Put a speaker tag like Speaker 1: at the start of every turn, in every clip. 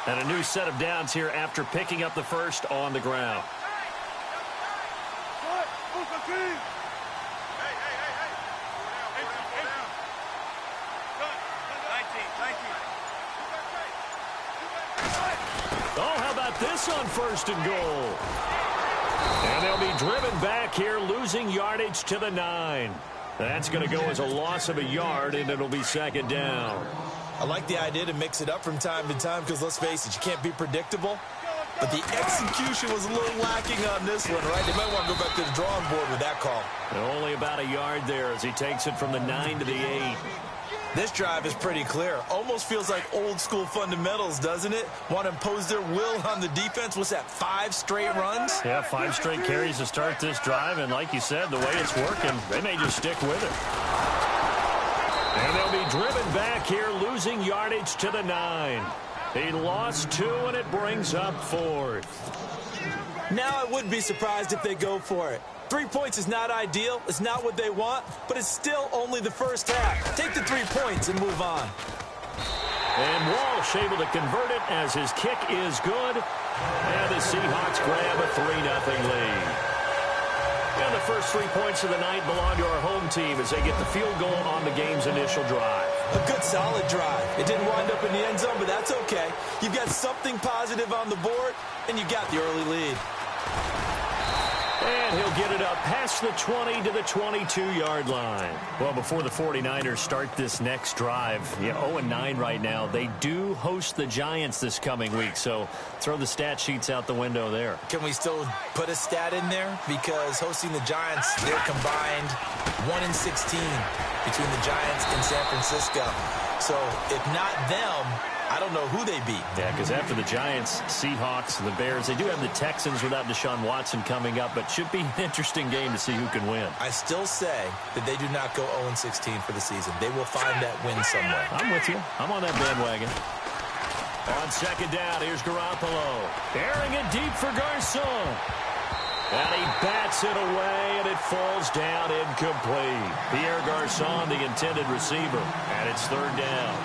Speaker 1: And a new set of downs here after picking up the first on the ground. Oh, how about this on first and goal? And they'll be driven back here, losing yardage to the 9. That's going to go as a loss of a yard, and it'll be second down.
Speaker 2: I like the idea to mix it up from time to time because, let's face it, you can't be predictable. But the execution was a little lacking on this one, right? They might want to go back to the drawing board with that call.
Speaker 1: Only about a yard there as he takes it from the 9 to the 8.
Speaker 2: This drive is pretty clear. Almost feels like old-school fundamentals, doesn't it? Want to impose their will on the defense. What's that, 5 straight runs?
Speaker 1: Yeah, 5 straight carries to start this drive. And like you said, the way it's working, they may just stick with it. And they'll be driven back here, losing yardage to the 9. He lost 2, and it brings up 4th.
Speaker 2: Now I wouldn't be surprised if they go for it. 3 points is not ideal. It's not what they want, but it's still only the first half. Take the 3 points and move on.
Speaker 1: And Walsh able to convert it as his kick is good. And the Seahawks grab a 3-0 lead. And the first 3 points of the night belong to our home team as they get the field goal on the game's initial drive.
Speaker 2: A good, solid drive. It didn't wind up in the end zone, but that's okay. You've got something positive on the board, and you got the early lead.
Speaker 1: And he'll get it up past the 20 to the 22-yard line. Well, before the 49ers start this next drive, 0-9 right now. They do host the Giants this coming week, so throw the stat sheets out the window there.
Speaker 2: Can we still put a stat in there? Because hosting the Giants, they're combined 1-16 between the Giants and San Francisco. So if not them, I don't know who they beat.
Speaker 1: Yeah, because after the Giants, Seahawks, the Bears, they do have the Texans without Deshaun Watson coming up, but should be an interesting game to see who can win.
Speaker 2: I still say that they do not go 0-16 for the season. They will find that win somewhere.
Speaker 1: I'm with you. I'm on that bandwagon. On second down, here's Garoppolo. Airing it deep for Garcon. And he bats it away, and it falls down incomplete. Pierre Garcon, the intended receiver, and it's third down.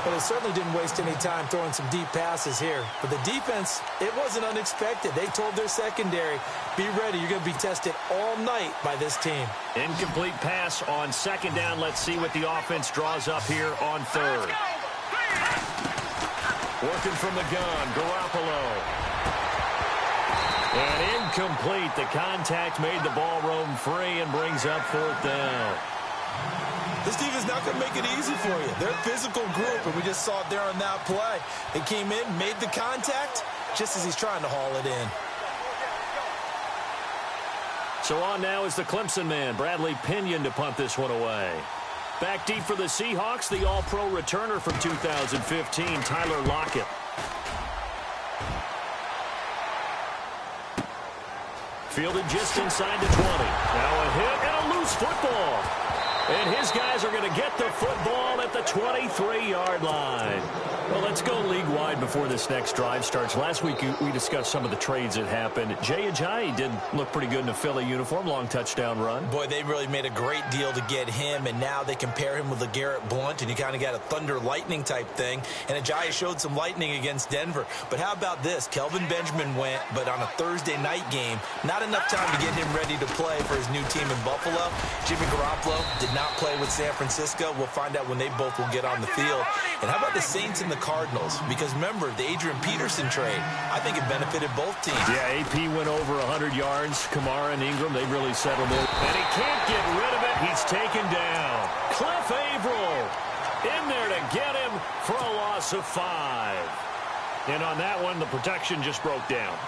Speaker 2: Well, they certainly didn't waste any time throwing some deep passes here. But the defense, it wasn't unexpected. They told their secondary, be ready. You're going to be tested all night by this team.
Speaker 1: Incomplete pass on second down. Let's see what the offense draws up here on third. Working from the gun, Garoppolo. And incomplete. The contact made the ball roam free and brings up fourth down.
Speaker 2: This team is not going to make it easy for you. They're a physical group, and we just saw it there on that play. They came in, made the contact, just as he's trying to haul it in.
Speaker 1: So on now is the Clemson man, Bradley Pinion, to punt this one away. Back deep for the Seahawks, the All-Pro returner from 2015, Tyler Lockett. Fielded just inside the 20. Now a hit and a loose football. And his guys are going to get the football at the 23-yard line. Well, let's go league-wide before this next drive starts. Last week, we discussed some of the trades that happened. Jay Ajayi did look pretty good in a Philly uniform, long touchdown run.
Speaker 2: Boy, they really made a great deal to get him, and now they compare him with LeGarrette Blount, and you kind of got a thunder-lightning type thing. And Ajayi showed some lightning against Denver. But how about this? Kelvin Benjamin went, but on a Thursday night game, not enough time to get him ready to play for his new team in Buffalo. Jimmy Garoppolo did not play with San Francisco. We'll find out when they both will get on the field. And how about the Saints and the Cardinals? Because remember, the Adrian Peterson trade, I think it benefited both teams.
Speaker 1: Yeah, AP went over 100 yards. Kamara and Ingram, they really settled in. And he can't get rid of it. He's taken down. Cliff Averill in there to get him for a loss of 5. And on that one, the protection just broke down.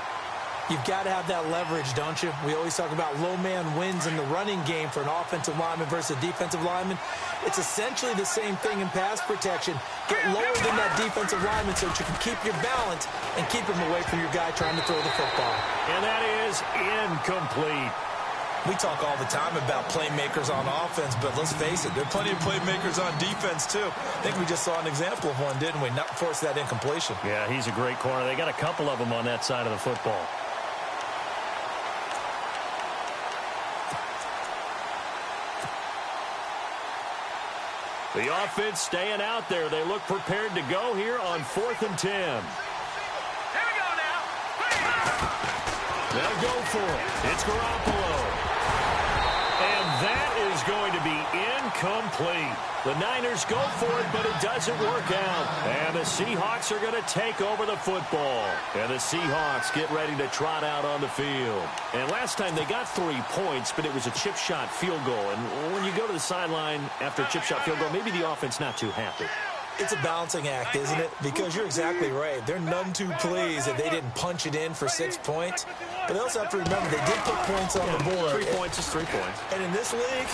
Speaker 2: You've got to have that leverage, don't you? We always talk about low man wins in the running game for an offensive lineman versus a defensive lineman. It's essentially the same thing in pass protection. Get lower than that defensive lineman so that you can keep your balance and keep him away from your guy trying to throw the football.
Speaker 1: And that is incomplete.
Speaker 2: We talk all the time about playmakers on offense, but let's face it, there are plenty of playmakers on defense, too. I think we just saw an example of one, didn't we? Not force that incompletion.
Speaker 1: Yeah, he's a great corner. They got a couple of them on that side of the football. The offense staying out there. They look prepared to go here on 4th and 10. They'll go for it. It's Garoppolo. And that is going to be incomplete. The Niners go for it, but it doesn't work out. And the Seahawks are going to take over the football. And the Seahawks get ready to trot out on the field. And last time they got 3 points, but it was a chip shot field goal. And when you go to the sideline after a chip shot field goal, maybe the offense not too happy.
Speaker 2: It's a balancing act, isn't it? Because you're exactly right. They're none too pleased that they didn't punch it in for 6 points. But they also have to remember they did put points on the board.
Speaker 1: 3 points is 3 points.
Speaker 2: And in this league,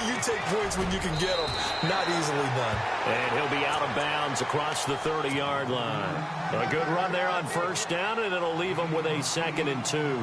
Speaker 2: you take points when you can get them. Not easily done.
Speaker 1: And he'll be out of bounds across the 30-yard line. A good run there on first down, and it'll leave them with a 2nd and 2.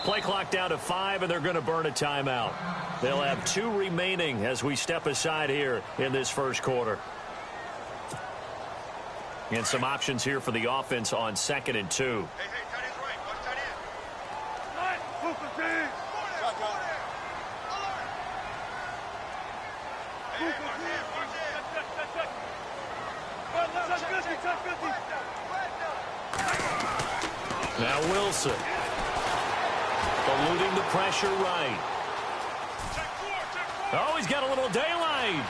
Speaker 1: Play clock down to 5, and they're going to burn a timeout. They'll have 2 remaining as we step aside here in this first quarter. And some options here for the offense on 2nd and 2.
Speaker 3: Hey, tight end's right. Go to tight end.
Speaker 1: Now Wilson. Eluding the pressure right. Oh, he's got a little daylight.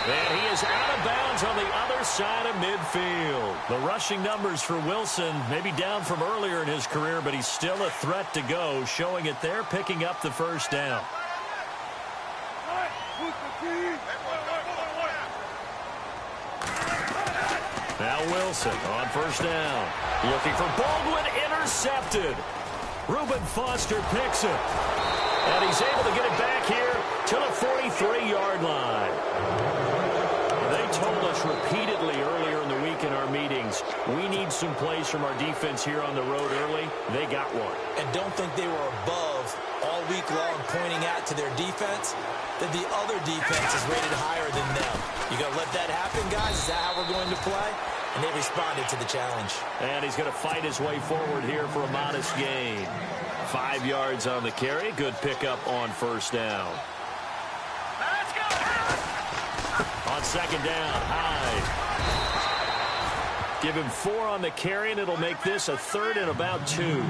Speaker 1: And he is out of bounds on the other side of midfield. The rushing numbers for Wilson maybe down from earlier in his career, but he's still a threat to go, showing it there, picking up the first down. Now Wilson on first down. Looking for Baldwin, intercepted. Reuben Foster picks it. And he's able to get it back here to the 43-yard line. They told us repeatedly earlier in the week in our meetings, we need some plays from our defense here on the road early. They got one.
Speaker 2: And don't think they were above all week long pointing out to their defense that the other defense is rated higher than them. You got to let that happen, guys? Is that how we're going to play? And they responded to the challenge. And
Speaker 1: he's going to fight his way forward here for a modest gain. 5 yards on the carry. Good pickup on first down.
Speaker 3: Let's go!
Speaker 1: On second down, Hyde. Give him 4 on the carry, and it'll make this a 3rd and about 2.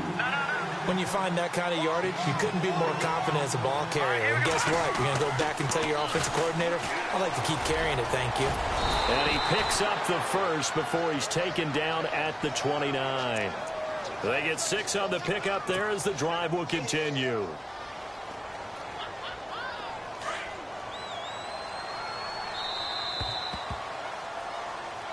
Speaker 2: When you find that kind of yardage, you couldn't be more confident as a ball carrier. And guess what? You're going to go back and tell your offensive coordinator, I'd like to keep carrying it, thank you.
Speaker 1: And he picks up the first before he's taken down at the 29. They get 6 on the pickup there as the drive will continue.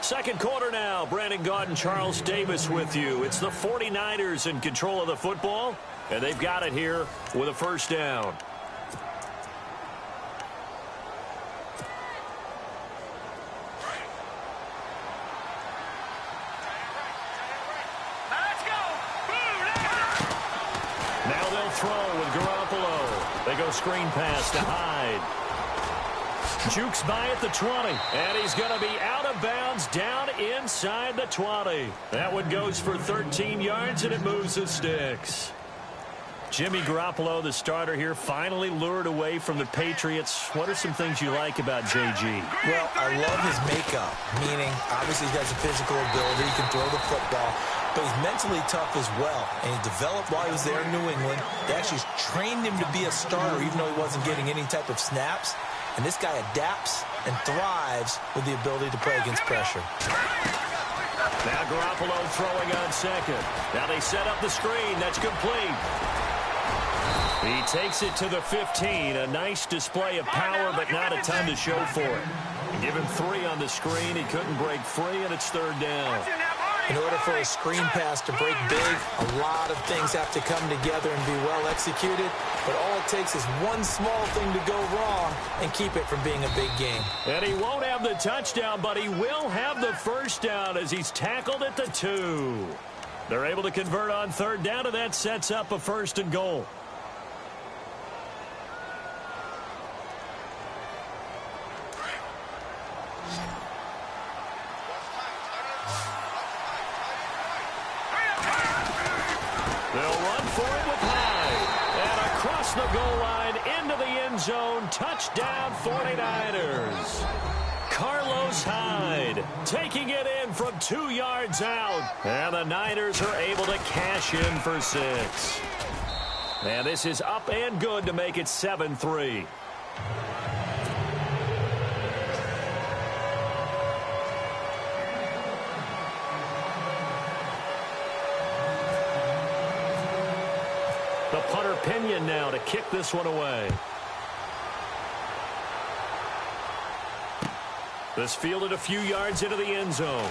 Speaker 1: Second quarter now. Brandon Gaudin, Charles Davis with you. It's the 49ers in control of the football, and they've got it here with a first down. Now they'll throw with Garoppolo. They go screen pass to Hyde. Jukes by at the 20, and he's going to be out of bounds down inside the 20. That one goes for 13 yards, and it moves the sticks. Jimmy Garoppolo, the starter here, finally lured away from the Patriots. What are some things you like about JG?
Speaker 2: Well, I love his makeup, meaning obviously he has a physical ability, he can throw the football, but he's mentally tough as well, and he developed while he was there in New England. They actually trained him to be a starter even though he wasn't getting any type of snaps. And this guy adapts and thrives with the ability to play against pressure.
Speaker 1: Now Garoppolo throwing on second. Now they set up the screen. That's complete. He takes it to the 15. A nice display of power, but not a ton to show for it. Give him 3 on the screen. He couldn't break free, and it's 3rd down.
Speaker 2: In order for a screen pass to break big, a lot of things have to come together and be well executed. But all it takes is one small thing to go wrong and keep it from being a big game.
Speaker 1: And he won't have the touchdown, but he will have the first down as he's tackled at the 2. They're able to convert on third down, and that sets up a 1st and goal. They'll run for it with Hyde. And across the goal line into the end zone. Touchdown 49ers. Carlos Hyde taking it in from 2 yards out. And the Niners are able to cash in for 6. And this is up and good to make it 7-3. The punter Pinion now to kick this one away. This fielded a few yards into the end zone.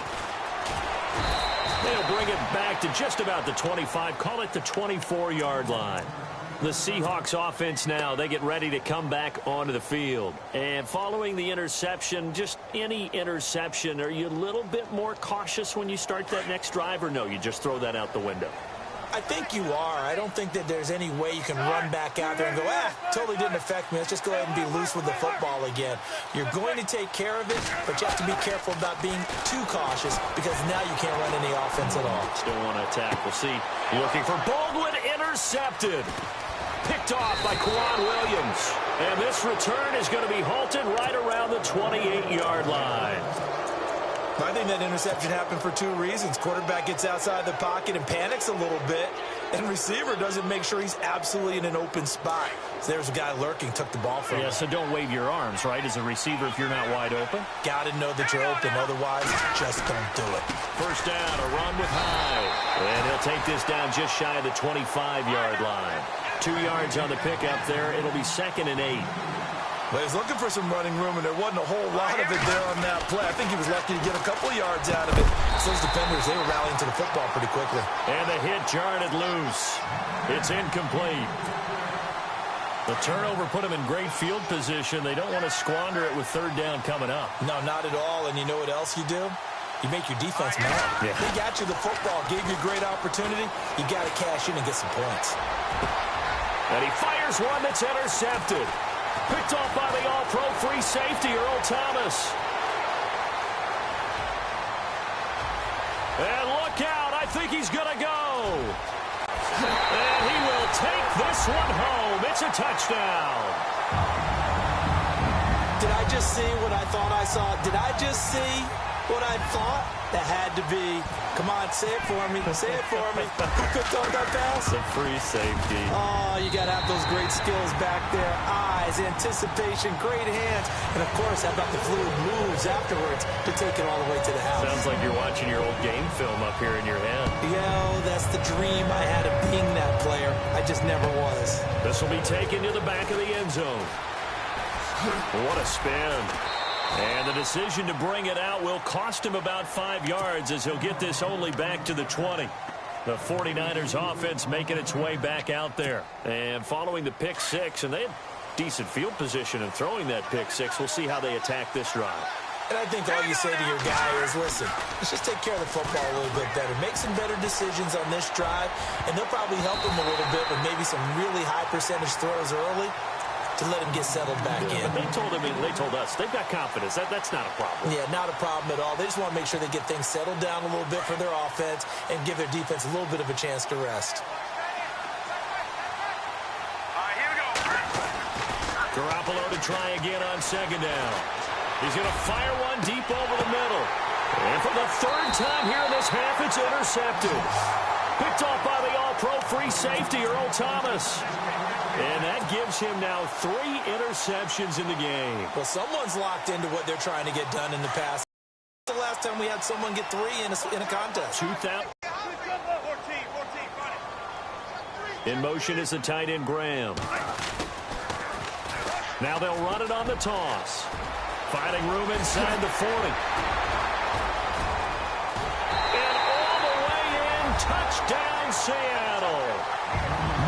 Speaker 1: They'll bring it back to just about the 25. Call it the 24-yard line. The Seahawks offense now, they get ready to come back onto the field. And following the interception, just any interception, are you a little bit more cautious when you start that next drive, or no, you just throw that out the window?
Speaker 2: I think you are. I don't think that there's any way you can run back out there and go, totally didn't affect me. Let's just go ahead and be loose with the football again. You're going to take care of it, but you have to be careful about being too cautious because now you can't run any offense at all.
Speaker 1: Still want to attack. We'll see. Looking for Baldwin, intercepted. Picked off by Quan Williams. And this return is going to be halted right around the 28-yard line.
Speaker 2: I think that interception happened for 2 reasons. Quarterback gets outside the pocket and panics a little bit, and receiver doesn't make sure he's absolutely in an open spot. So there's a guy lurking, took the ball from him.
Speaker 1: Yeah, so don't wave your arms, right, as a receiver if you're not wide open.
Speaker 2: Got to know that you're open. Otherwise, just don't do it.
Speaker 1: First down, a run with Hyde. And he'll take this down just shy of the 25-yard line. 2 yards on the pickup there. It'll be 2nd and 8.
Speaker 2: Well, he was looking for some running room, and there wasn't a whole lot of it there on that play. I think he was lucky to get a couple yards out of it. So those defenders, they were rallying to the football pretty quickly. And the hit jarred it loose. It's incomplete.
Speaker 1: The turnover put them in great field position. They don't want to squander it with 3rd down coming up.
Speaker 2: No, not at all. And you know what else you do? You make your defense mad.
Speaker 1: Yeah.
Speaker 2: They got you the football, gave you a great opportunity. You got to cash in and get some points.
Speaker 1: And he fires one that's intercepted. Picked off by the all-pro free safety, Earl Thomas. And look out, I think he's going to go. And he will take this one home. It's a touchdown.
Speaker 2: Did I just see what I thought I saw? Did I just see what I thought? That had to be. Come on, say it for me. Say it for me. Who picked off that pass?
Speaker 1: The free safety.
Speaker 2: Oh, you got to have those great skills back there. Eyes, anticipation, great hands. And, of course, how about the fluid moves afterwards to take it all the way to the house?
Speaker 1: Sounds like you're watching your old game film up here in your head.
Speaker 2: Yo, that's the dream I had of being that player. I just never was.
Speaker 1: This will be taken to the back of the end zone. What a spin. And the decision to bring it out will cost him about 5 yards as he'll get this only back to the 20. The 49ers offense making its way back out there. And following the pick 6, and they had decent field position in throwing that pick 6. We'll see how they attack this drive.
Speaker 2: And I think all you say to your guy is, listen, let's just take care of the football a little bit better. Make some better decisions on this drive, and they'll probably help him a little bit with maybe some really high percentage throws early to let him get settled back in.
Speaker 1: But they told him, they told us, they've got confidence. That's not a problem.
Speaker 2: Yeah, not a problem at all. They just want to make sure they get things settled down a little bit for their offense and give their defense a little bit of a chance to rest.
Speaker 3: All right, here we go.
Speaker 1: Garoppolo to try again on 2nd down. He's going to fire one deep over the middle. And for the 3rd time here in this half, it's intercepted. Picked off by the all-pro free safety, Earl Thomas. And that gives him now 3 interceptions in the game.
Speaker 2: Well, someone's locked into what they're trying to get done in the past. The last time we had someone get 3 in a contest.
Speaker 1: 2,000.
Speaker 3: 14, run it.
Speaker 1: In motion is the tight end, Graham. Now they'll run it on the toss. Finding room inside the 40. And all the way in, touchdown Seattle.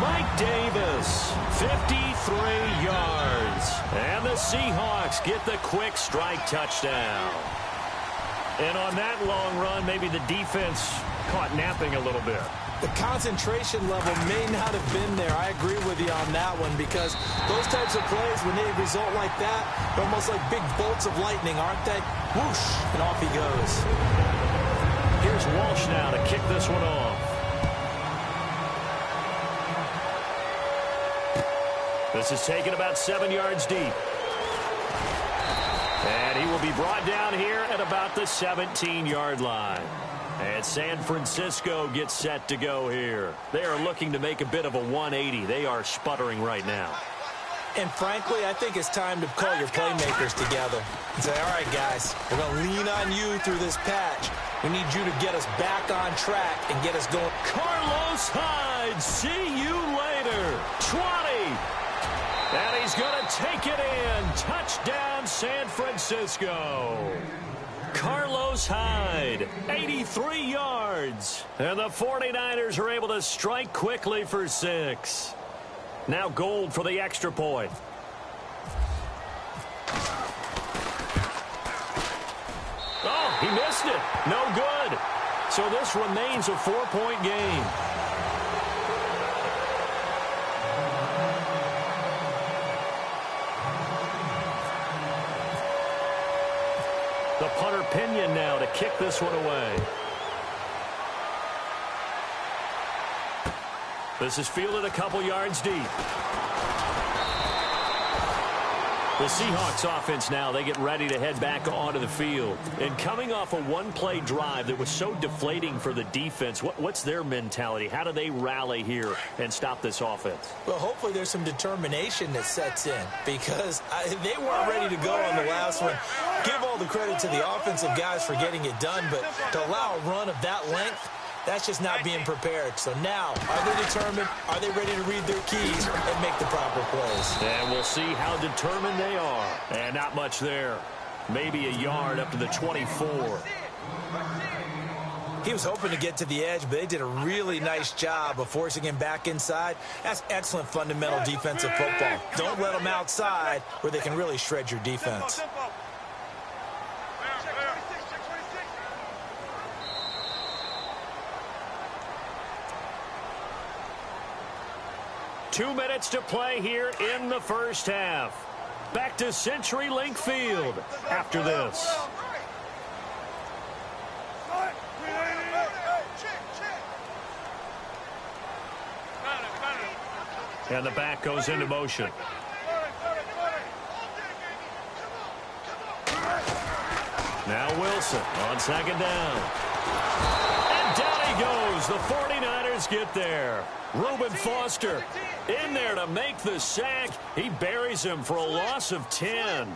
Speaker 1: Mike Davis, 53 yards. And the Seahawks get the quick strike touchdown. And on that long run, maybe the defense caught napping a little bit.
Speaker 2: The concentration level may not have been there. I agree with you on that one, because those types of plays, when they result like that, they're almost like big bolts of lightning, aren't they? Whoosh, and off he goes.
Speaker 1: Here's Walsh now to kick this one off. This is taken about 7 yards deep. And he will be brought down here at about the 17-yard line. And San Francisco gets set to go here. They are looking to make a bit of a 180. They are sputtering right now.
Speaker 2: And frankly, I think it's time to call your playmakers together and say, all right, guys, we're going to lean on you through this patch. We need you to get us back on track and get us going.
Speaker 1: Carlos Hyde, see you later. 20. And he's going to take it in. Touchdown, San Francisco. Carlos Hyde, 83 yards. And the 49ers are able to strike quickly for 6. Now Gold for the extra point. Oh, he missed it. No good. So this remains a 4-point game. The punter Pinion now to kick this one away. This is fielded a couple yards deep. The Seahawks offense now, they get ready to head back onto the field. And coming off a one-play drive that was so deflating for the defense, what's their mentality? How do they rally here and stop this offense?
Speaker 2: Well, hopefully there's some determination that sets in, because they weren't ready to go on the last one. Give all the credit to the offensive guys for getting it done, but to allow a run of that length, that's just not being prepared. So now, are they determined? Are they ready to read their keys and make the proper plays?
Speaker 1: And we'll see how determined they are. And not much there. Maybe a yard up to the 24.
Speaker 2: He was hoping to get to the edge, but they did a really nice job of forcing him back inside. That's excellent fundamental defensive football. Don't let them outside where they can really shred your defense.
Speaker 1: 2 minutes to play here in the first half. Back to CenturyLink Field after this. And the back goes into motion. Now Wilson on second down. And down he goes. The 49ers get there. Reuben Foster in there to make the sack. He buries him for a loss of 10.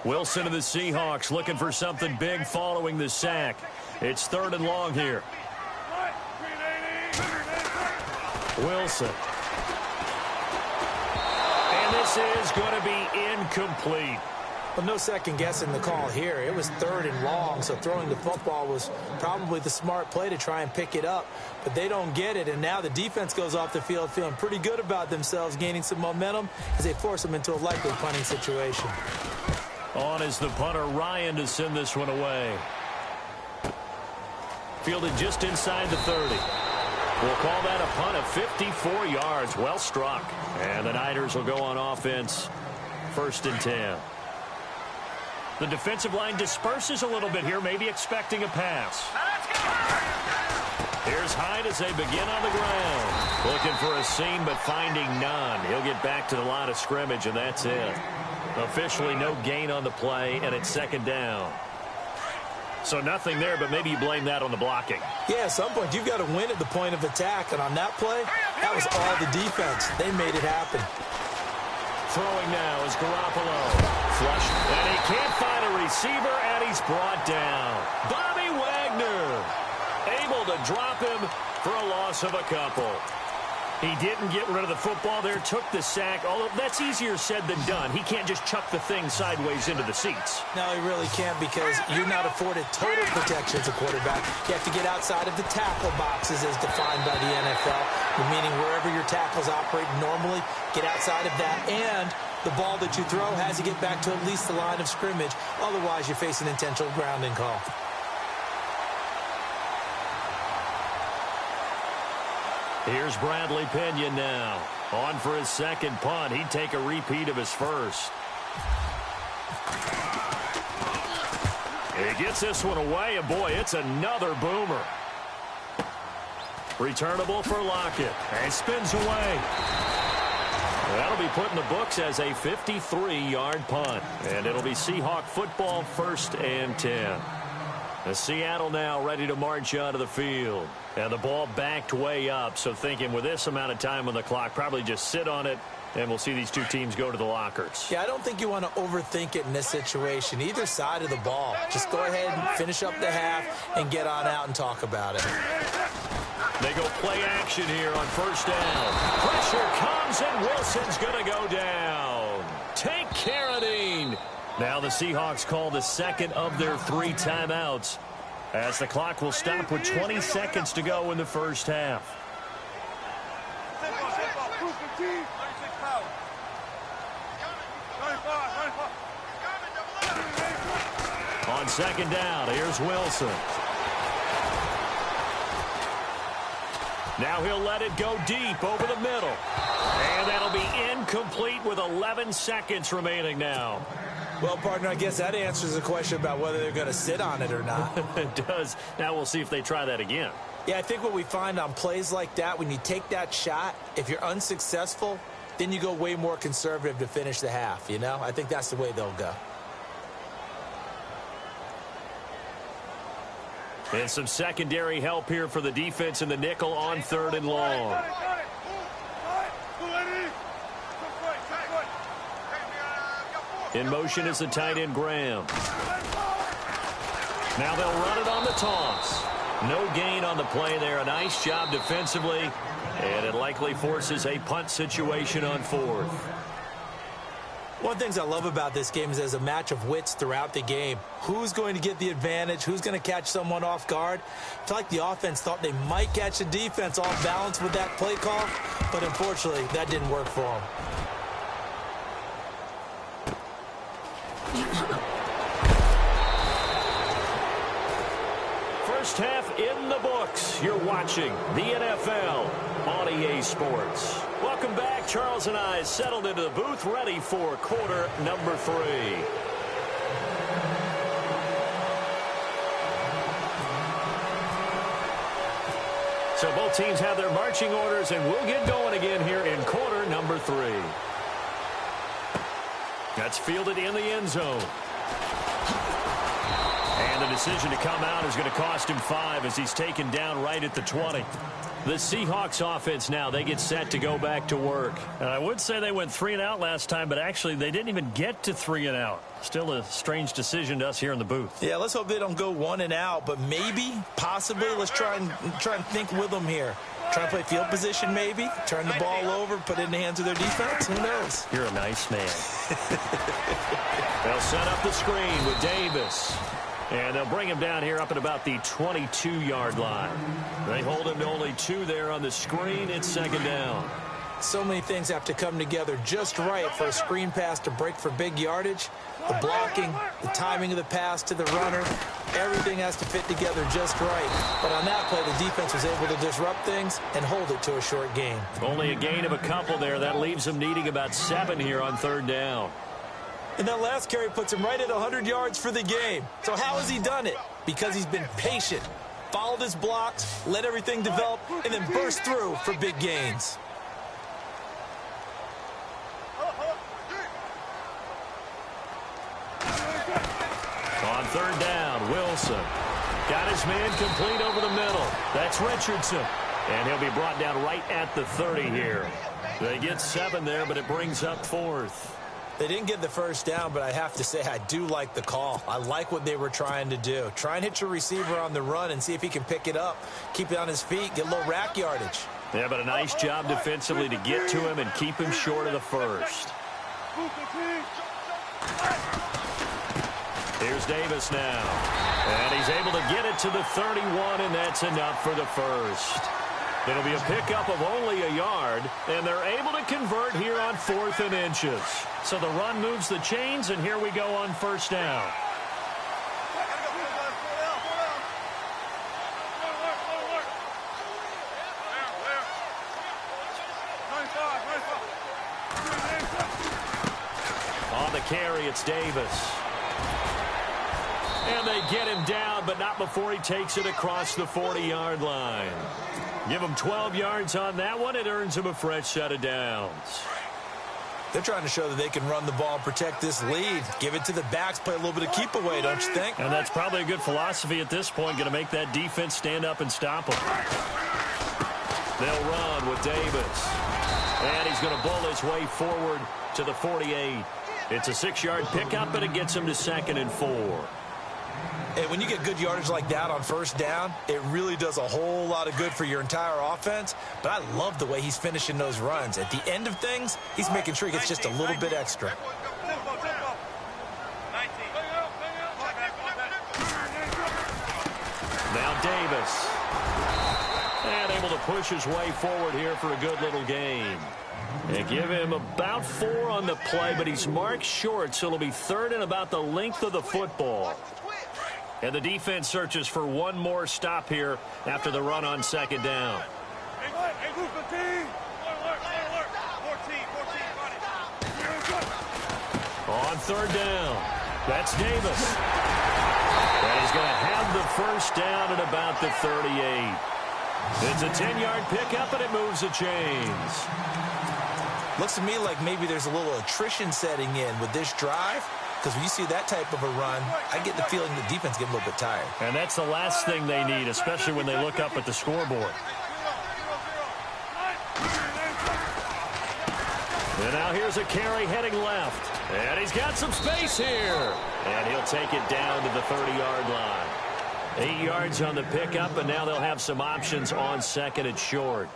Speaker 1: Wilson of the Seahawks looking for something big following the sack. It's 3rd and long here. Wilson. And this is going to be incomplete.
Speaker 2: Well, no second guessing the call here. It was 3rd and long, so throwing the football was probably the smart play to try and pick it up. But they don't get it, and now the defense goes off the field feeling pretty good about themselves, gaining some momentum as they force them into a likely punting situation.
Speaker 1: On is the punter, Ryan, to send this one away. Fielded just inside the 30. We'll call that a punt of 54 yards. Well struck. And the Niners will go on offense. 1st and 10. The defensive line disperses a little bit here, maybe expecting a pass. Here's Hyde as they begin on the ground. Looking for a seam, but finding none. He'll get back to the line of scrimmage, and that's it. Officially no gain on the play, and it's 2nd down. So nothing there, but maybe you blame that on the blocking.
Speaker 2: Yeah, at some point you've got to win at the point of attack, and on that play, that was all the defense. They made it happen.
Speaker 1: Throwing now is Garoppolo. Flush, and he can't find a receiver, and he's brought down. Bobby Wagner able to drop him for a loss of a couple. He didn't get rid of the football there, took the sack, although that's easier said than done. He can't just chuck the thing sideways into the seats.
Speaker 2: No, he really can't because you're not afforded total protection as a quarterback. You have to get outside of the tackle boxes as defined by the NFL, meaning wherever your tackles operate normally, get outside of that, and the ball that you throw has to get back to at least the line of scrimmage. Otherwise, you face an intentional grounding call.
Speaker 1: Here's Bradley Pena now. On for his second punt. He'd take a repeat of his first. He gets this one away, and boy, it's another boomer. Returnable for Lockett. And spins away. That'll be put in the books as a 53-yard punt. And it'll be Seahawk football, 1st and 10. The Seattle now ready to march onto the field. And the ball backed way up, so thinking with this amount of time on the clock, probably just sit on it, and we'll see these two teams go to the lockers.
Speaker 2: Yeah, I don't think you want to overthink it in this situation. Either side of the ball. Just go ahead and finish up the half and get on out and talk about it.
Speaker 1: They go play action here on 1st down. Pressure comes, and Wilson's going to go down. Take Carradine. Now the Seahawks call the second of their 3 timeouts, as the clock will stop with 20 seconds to go in the first half. On 2nd down, here's Wilson. Now he'll let it go deep over the middle. And that'll be incomplete with 11 seconds remaining now.
Speaker 2: Well, partner, I guess that answers the question about whether they're going to sit on it or not.
Speaker 1: It does. Now we'll see if they try that again.
Speaker 2: Yeah, I think what we find on plays like that, when you take that shot, if you're unsuccessful, then you go way more conservative to finish the half, you know? I think that's the way they'll go.
Speaker 1: And some secondary help here for the defense in the nickel on 3rd and long. In motion is the tight end Graham. Now they'll run it on the toss. No gain on the play there. A nice job defensively. And it likely forces a punt situation on 4th.
Speaker 2: One of the things I love about this game is there's a match of wits throughout the game. Who's going to get the advantage? Who's going to catch someone off guard? I feel like the offense thought they might catch the defense off balance with that play call, but unfortunately, that didn't work for them.
Speaker 1: First half in the books. You're watching the NFL on EA Sports. Welcome back. Charles and I settled into the booth, ready for quarter number 3. So both teams have their marching orders, and we'll get going again here in quarter number 3. That's fielded in the end zone. And the decision to come out is going to cost him 5 as he's taken down right at the 20. The Seahawks offense now, they get set to go back to work. And I would say they went 3 and out last time, but actually they didn't even get to 3 and out. Still a strange decision to us here in the booth.
Speaker 2: Yeah, let's hope they don't go 1 and out, but maybe, possibly, let's try and think with them here. Try to play field position maybe, turn the ball over, put it in the hands of their defense. Who knows?
Speaker 1: You're a nice man. They'll set up the screen with Davis. And they'll bring him down here up at about the 22-yard line. They hold him to only 2 there on the screen. It's 2nd down.
Speaker 2: So many things have to come together just right for a screen pass to break for big yardage. The blocking, the timing of the pass to the runner, everything has to fit together just right. But on that play, the defense was able to disrupt things and hold it to a short gain.
Speaker 1: Only a gain of a couple there. That leaves them needing about 7 here on 3rd down.
Speaker 2: And that last carry puts him right at 100 yards for the game. So how has he done it? Because he's been patient, followed his blocks, let everything develop, and then burst through for big gains.
Speaker 1: On 3rd down, Wilson got his man complete over the middle. That's Richardson. And he'll be brought down right at the 30 here. They get 7 there, but it brings up 4th.
Speaker 2: They didn't get the first down, but I have to say I do like the call. I like what they were trying to do. Try and hit your receiver on the run and see if he can pick it up. Keep it on his feet, get a little rack yardage.
Speaker 1: Yeah, but a nice job defensively to get to him and keep him short of the first. Here's Davis now. And he's able to get it to the 31, and that's enough for the first. It'll be a pickup of only a yard, and they're able to convert here on 4th and inches. So the run moves the chains, and here we go on first down. On the carry, it's Davis. And they get him down, but not before he takes it across the 40-yard line. Give him 12 yards on that one. It earns him a fresh set of downs.
Speaker 2: They're trying to show that they can run the ball and protect this lead. Give it to the backs, play a little bit of keep away, don't you think?
Speaker 1: And that's probably a good philosophy at this point, going to make that defense stand up and stop them. They'll run with Davis. And he's going to bull his way forward to the 48. It's a 6-yard pickup, and it gets him to 2nd and 4.
Speaker 2: And when you get good yardage like that on first down, it really does a whole lot of good for your entire offense. But I love the way he's finishing those runs. At the end of things, he's making sure he gets just a little bit extra.
Speaker 1: Now Davis. And able to push his way forward here for a good little gain. And give him about 4 on the play, but he's marked short, so it'll be 3rd and about the length of the football. And the defense searches for one more stop here after the run on 2nd down. On 3rd down, that's Davis. And he's going to have the first down at about the 38. It's a 10-yard pickup, and it moves the chains.
Speaker 2: Looks to me like maybe there's a little attrition setting in with this drive. Because when you see that type of a run, I get the feeling the defense gets a little bit tired.
Speaker 1: And that's the last thing they need, especially when they look up at the scoreboard. And now here's a carry heading left. And he's got some space here. And he'll take it down to the 30-yard line. 8 yards on the pickup, and now they'll have some options on 2nd and short.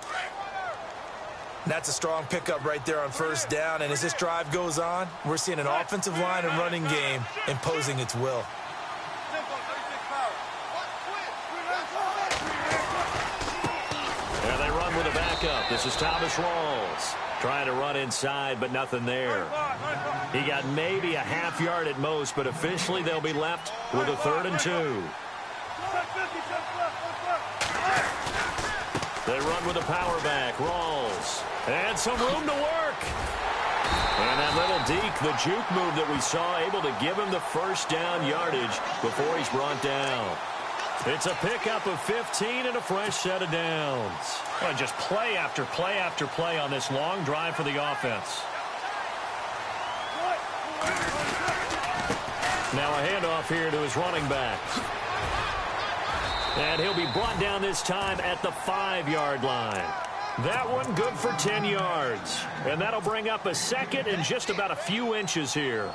Speaker 2: That's a strong pickup right there on first down. And as this drive goes on, we're seeing an offensive line and running game imposing its will.
Speaker 1: And they run with a backup. This is Thomas Rawls. Trying to run inside, but nothing there. He got maybe a half yard at most, but officially they'll be left with a 3rd and 2. They run with a power back. Rawls. And some room to work. And that little deke, the juke move that we saw, able to give him the first down yardage before he's brought down. It's a pickup of 15 and a fresh set of downs. Well, just play after play after play on this long drive for the offense. Now a handoff here to his running back. And he'll be brought down this time at the 5-yard line. That one good for 10 yards. And that'll bring up a 2nd and just about a few inches here.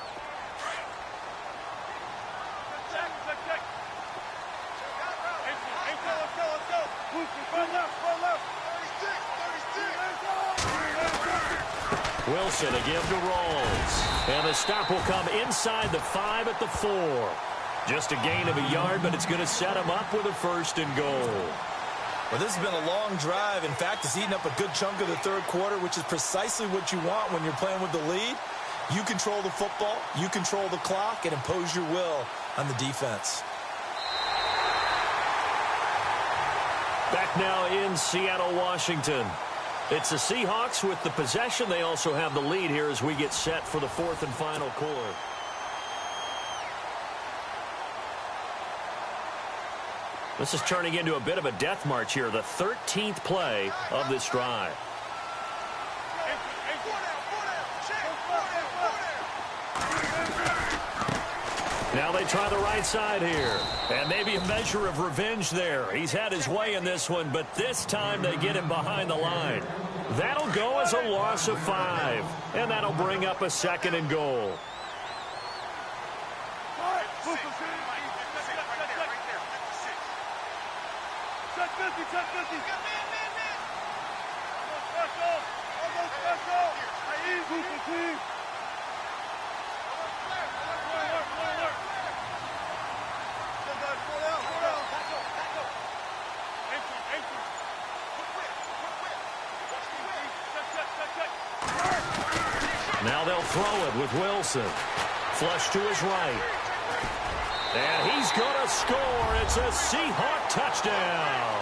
Speaker 1: Wilson again to Rawls. And the stop will come inside the 5 at the 4. Just a gain of a yard, but it's going to set him up with a 1st and goal.
Speaker 2: Well, this has been a long drive. In fact, it's eaten up a good chunk of the 3rd quarter, which is precisely what you want when you're playing with the lead. You control the football, you control the clock, and impose your will on the defense.
Speaker 1: Back now in Seattle, Washington. It's the Seahawks with the possession. They also have the lead here as we get set for the 4th and final quarter. This is turning into a bit of a death march here, the 13th play of this drive. Now they try the right side here. And maybe a measure of revenge there. He's had his way in this one, but this time they get him behind the line. That'll go as a loss of 5. And that'll bring up a 2nd and goal. Now they'll throw it with Wilson. Flush to his right. And he's going to score. It's a Seahawk touchdown.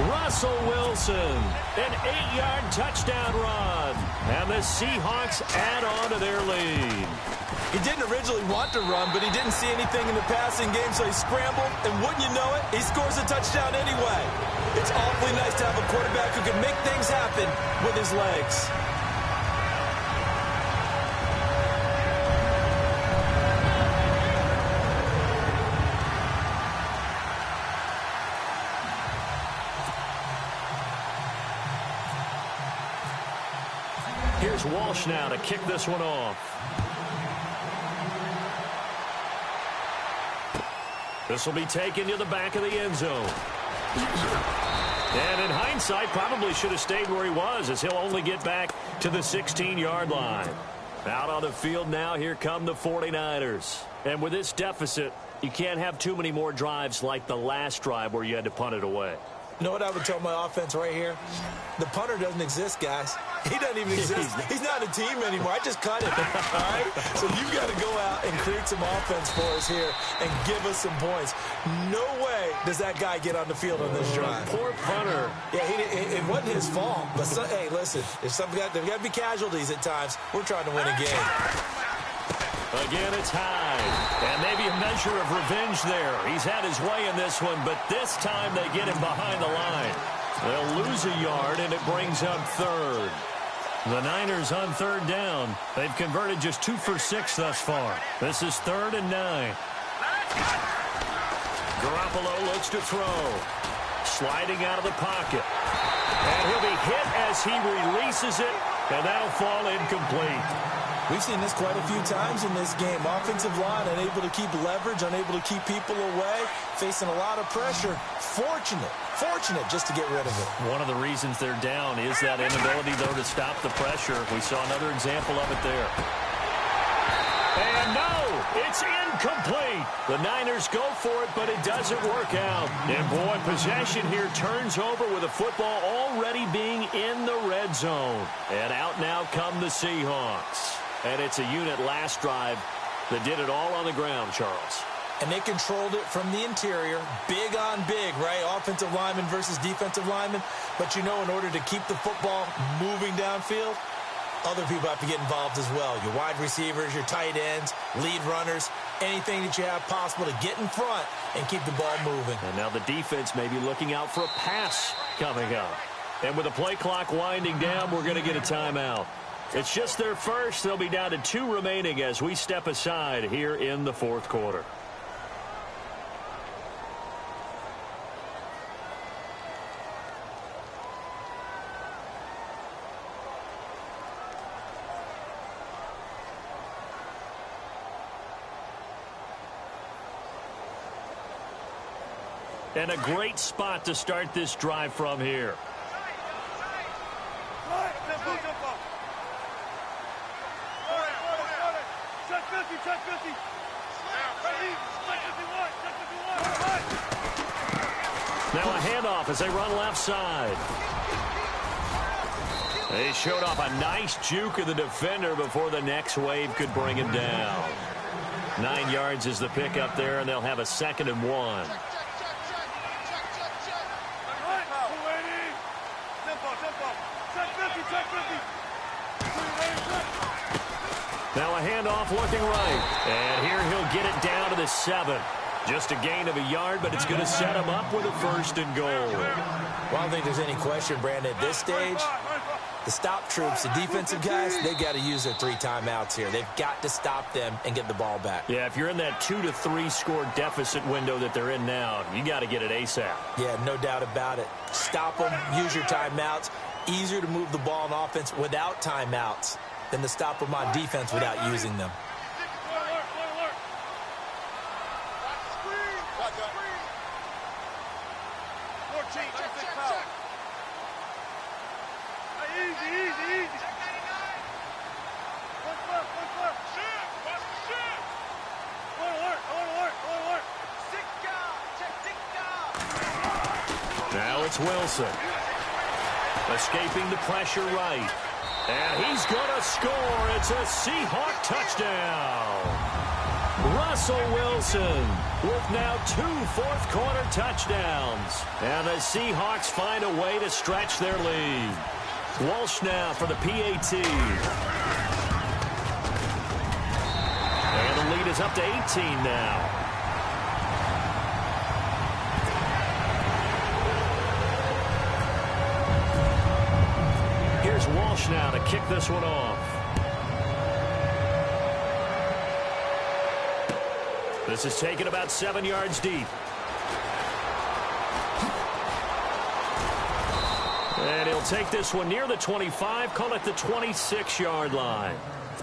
Speaker 1: Russell Wilson, an 8-yard touchdown run. And the Seahawks add on to their lead.
Speaker 2: He didn't originally want to run, but he didn't see anything in the passing game, so he scrambled, and wouldn't you know it, he scores a touchdown anyway. It's awfully nice to have a quarterback who can make things happen with his legs.
Speaker 1: Here's Walsh now to kick this one off. This will be taken to the back of the end zone. And in hindsight, probably should have stayed where he was, as he'll only get back to the 16-yard line. Out on the field now, here come the 49ers. And with this deficit, you can't have too many more drives like the last drive where you had to punt it away.
Speaker 2: You know what I would tell my offense right here? The punter doesn't exist, guys. He doesn't even exist. He's not a team anymore. I just cut him. All right? So you've got to go out and create some offense for us here and give us some points. No way does that guy get on the field on this drive.
Speaker 1: Poor punter.
Speaker 2: Yeah, it wasn't his fault. But, hey, listen, there's got to be casualties at times. We're trying to win a game.
Speaker 1: Again, it's Hyde. And maybe a measure of revenge there. He's had his way in this one, but this time they get him behind the line. They'll lose a yard, and it brings up third. The Niners on third down. They've converted just 2 for 6 thus far. This is 3rd and 9. Garoppolo looks to throw. Sliding out of the pocket. And he'll be hit as he releases it, and that'll fall incomplete.
Speaker 2: We've seen this quite a few times in this game. Offensive line unable to keep leverage, unable to keep people away, facing a lot of pressure. Fortunate just to get rid of it.
Speaker 1: One of the reasons they're down is that inability, though, to stop the pressure. We saw another example of it there. And no, it's incomplete. The Niners go for it, but it doesn't work out. And, boy, possession here turns over with the football already being in the red zone. And out now come the Seahawks. And it's a unit last drive that did it all on the ground, Charles.
Speaker 2: And they controlled it from the interior, big on big, right? Offensive lineman versus defensive lineman. But, you know, in order to keep the football moving downfield, other people have to get involved as well. Your wide receivers, your tight ends, lead runners, anything that you have possible to get in front and keep the ball moving.
Speaker 1: And now the defense may be looking out for a pass coming up. And with the play clock winding down, we're going to get a timeout. It's just their first. They'll be down to 2 remaining as we step aside here in the 4th quarter. And a great spot to start this drive from here. Now a handoff as they run left side. They showed off a nice juke of the defender before the next wave could bring him down. 9 yards is the pickup there, and they'll have a 2nd and 1. Now a handoff looking right. And here he'll get it down to the 7. Just a gain of a yard, but it's going to set him up with a 1st and goal.
Speaker 2: Well, I don't think there's any question, Brandon, at this stage, the stop troops, the defensive guys, they got to use their 3 timeouts here. They've got to stop them and get the ball back.
Speaker 1: Yeah, if you're in that 2 to 3 score deficit window that they're in now, you got to get it ASAP.
Speaker 2: Yeah, no doubt about it. Stop them, use your timeouts. Easier to move the ball on offense without timeouts than to stop them on defense without using them.
Speaker 3: Easy.
Speaker 1: it's Wilson. Escaping the pressure right. And he's going to score. It's a Seahawk touchdown. Russell Wilson with now 2 fourth-quarter touchdowns. And the Seahawks find a way to stretch their lead. Walsh now for the PAT. And the lead is up to 18 now. Here's Walsh now to kick this one off. This is taken about 7 yards deep. And he'll take this one near the 25, call it the 26-yard line.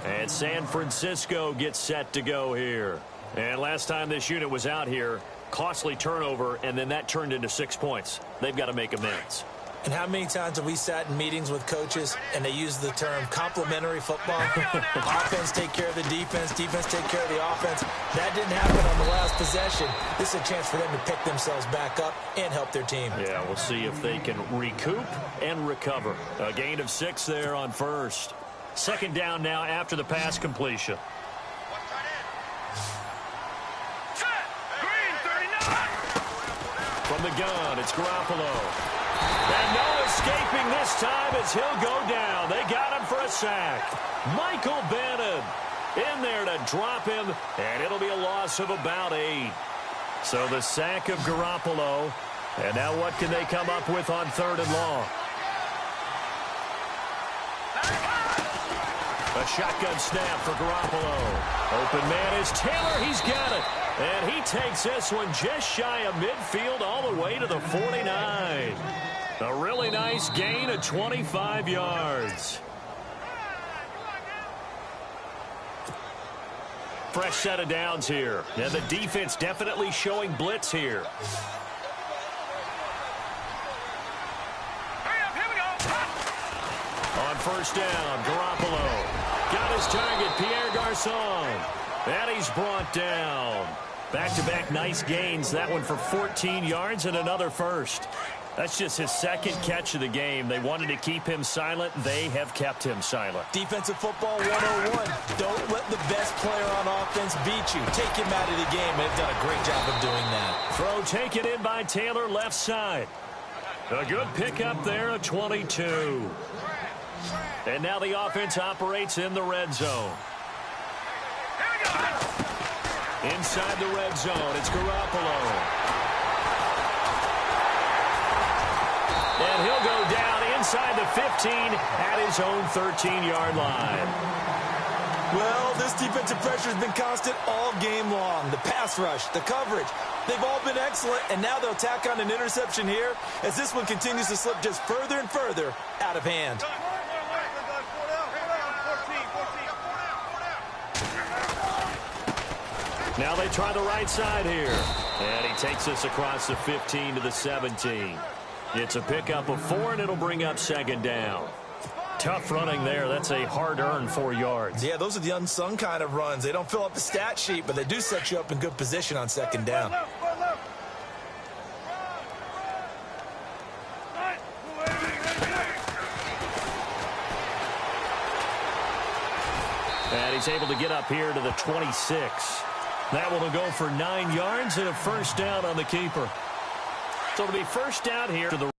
Speaker 1: And San Francisco gets set to go here. And last time this unit was out here, costly turnover, and then that turned into 6 points. They've got to make amends.
Speaker 2: And how many times have we sat in meetings with coaches and they use the term complementary football? Offense take care of the defense, defense take care of the offense. That didn't happen on the last possession. This is a chance for them to pick themselves back up and help their team.
Speaker 1: Yeah, we'll see if they can recoup and recover. A gain of 6 there on first. Second down now after the pass completion. From the gun, it's Garoppolo. And no escaping this time as he'll go down. They got him for a sack. Michael Bannon in there to drop him, and it'll be a loss of about 8. So the sack of Garoppolo. And now what can they come up with on 3rd and long? A shotgun snap for Garoppolo. Open man is Taylor. He's got it. And he takes this one just shy of midfield all the way to the 49. A really nice gain of 25 yards. Fresh set of downs here. Now the defense definitely showing blitz here. On first down, Garoppolo got his target, Pierre Garçon. And he's brought down. Back-to-back nice gains. That one for 14 yards and another first. That's just his second catch of the game. They wanted to keep him silent. They have kept him silent.
Speaker 2: Defensive football 101. Don't let the best player on offense beat you. Take him out of the game. They've done a great job of doing that.
Speaker 1: Throw taken in by Taylor, left side. A good pickup there, a 22. And now the offense operates in the red zone. Inside the red zone, it's Garoppolo. And he'll go down inside the 15 at his own 13-yard line.
Speaker 2: Well, this defensive pressure has been constant all game long. The pass rush, the coverage, they've all been excellent, and now they'll tack on an interception here as this one continues to slip just further and further out of hand.
Speaker 1: Now they try the right side here. And he takes us across the 15 to the 17. It's a pickup of 4, and it'll bring up second down. Tough running there. That's a hard-earned 4 yards.
Speaker 2: Yeah, those are the unsung kind of runs. They don't fill up the stat sheet, but they do set you up in good position on second down.
Speaker 1: And he's able to get up here to the 26. That one will go for 9 yards and a first down on the keeper. So it'll be first down here to the